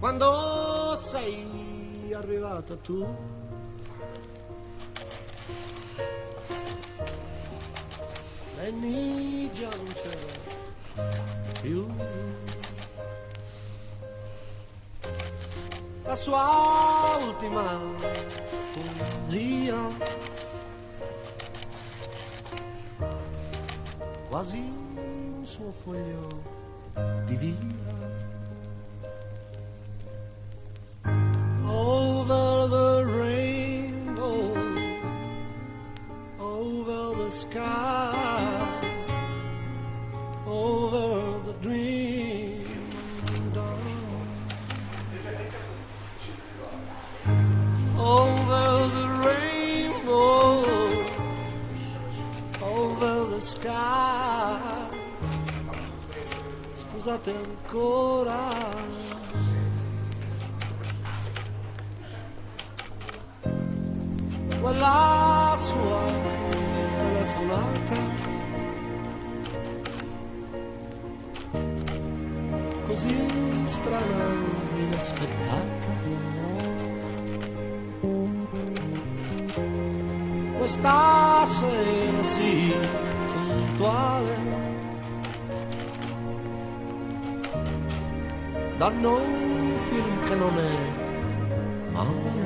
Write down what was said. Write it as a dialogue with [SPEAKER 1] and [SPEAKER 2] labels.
[SPEAKER 1] quando sei arrivata tu. Lenny già non c'era più. La sua ultima poesia, quasi un suo foglio di vita. Over the rainbow, over the sky, over the dream dawn, over the rainbow, over the sky. Scusate ancora. Quella sua telefonata, così strana e inaspettata. Questa sera sì, puntuale, danno un film che non è male.